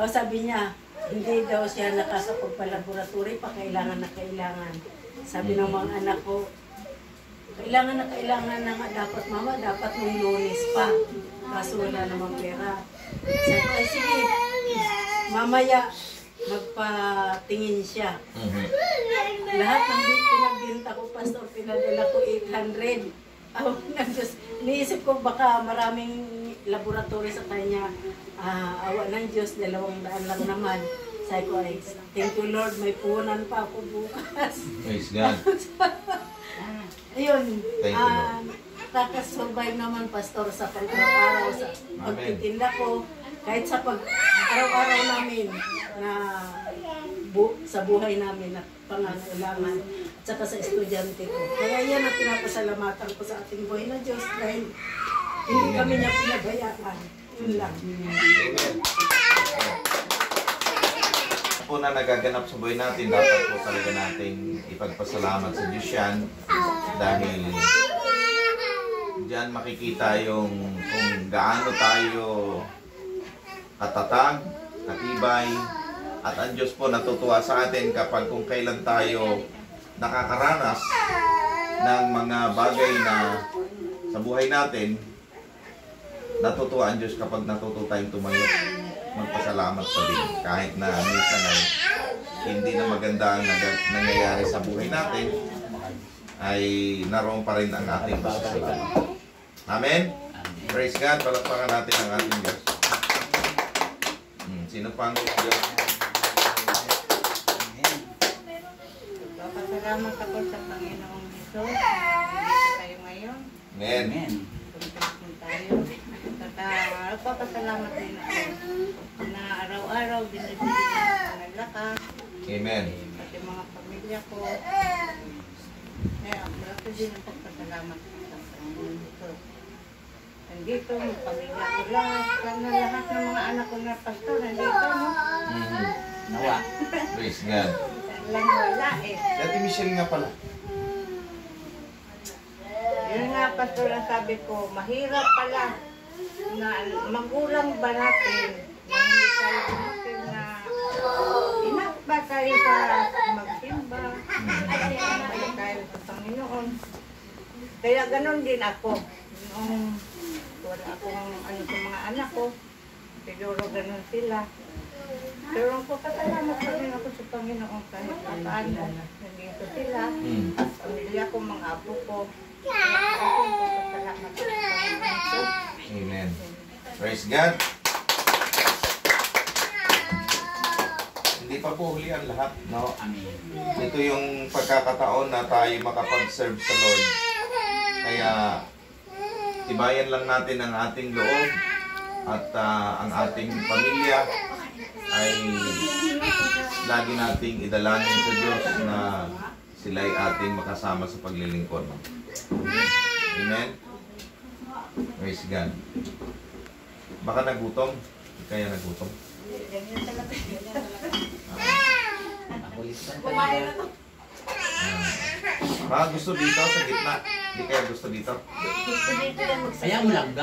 Sabi niya, hindi daw siya nakakapagpalaboratory pa, kailangan na kailangan. Sabi ng mga anak ko, kailangan na kailangan na nga dapat mama, dapat nung Lunes pa. Kaso wala namang pera. Sabi ko, sige, mamaya magpatingin siya. Lahat ng pinagbinta ko, pastor, pinadala ko 800. Niisip ko baka maraming laboratory sa kanya. Awa ng Diyos, 200 lang naman. Sabi ko, ay, thank you Lord, may punan pa ako bukas. Praise God. Ayun, Thank you, Lord. kakasurvive naman, pastor, sa pag-araw-araw, sa pagtitinda ko, kahit sa pag-araw-araw namin na sa buhay namin at pangangailangan at saka sa estudyante ko. Kaya yan ang pinapasalamatan ko sa ating buhay na Diyos dahil hindi kami niya pinabayaan. Yun lang. Amen. Po na nagaganap sa buhay natin, dapat po talaga nating ipagpasalamat sa Diyos yan dahil diyan makikita yung kung gaano tayo katatag, katibay, at ang Diyos po natutuwa sa atin kapag kung kailan tayo nakakaranas ng mga bagay na sa buhay natin, natutuwa ang Diyos kapag natuto tayong tumayo, magpasalamat pa din. Kahit na minsan ay hindi na maganda ang nangyayari sa buhay natin, ay naroon pa rin ang ating pasasalamat. Amen? Praise God, palakpakan natin ang ating Diyos. Sino pa ang Diyos? Salamat ako sa Panginoong Jesus. Nandito tayo ngayon. Amen. Tumpin tayo. Nagpapasalamat din ako na araw-araw binibigyan ako ng lakas. Amen. Pati mga pamilya ko. Kaya ako din ang pagpasalamat sa Panginoong Jesus. Nandito, yung pamilya ko lahat. Sana lahat ng mga anak ko na pastor, nandito, no? Nawa. Praise God. Lang wala eh. Si Ate Michelle nga pala. Yun nga, pastor, ang sabi ko, mahirap pala na magulang ba natin na hindi tayo natin na enough ba tayo sa magsimba, balik tayo sa Panginoon. Kaya ganun din ako. Nung wala akong ano sa mga anak ko, siguro ganun sila. Pero ko kasalamat pa rin ako sa Panginoon kahit paano. Nandito sila, pamilya ko, mga apo ko. Ako kasalamat sa Panginoon. Amen. Praise God. Hindi pa po huli ang lahat, no? Ito yung pagkakataon na tayo makapag-serve sa Lord. Kaya tibayan lang natin ang ating loob at ang ating pamilya ay lagi nating idalangin sa Diyos na sila'y ating makasama sa paglilingkod. Amen? Praise God. Baka nagutom? Kaya nagutom? Baka gusto dito sa gitna? Hindi kaya gusto dito? Ayaw mo lang ga?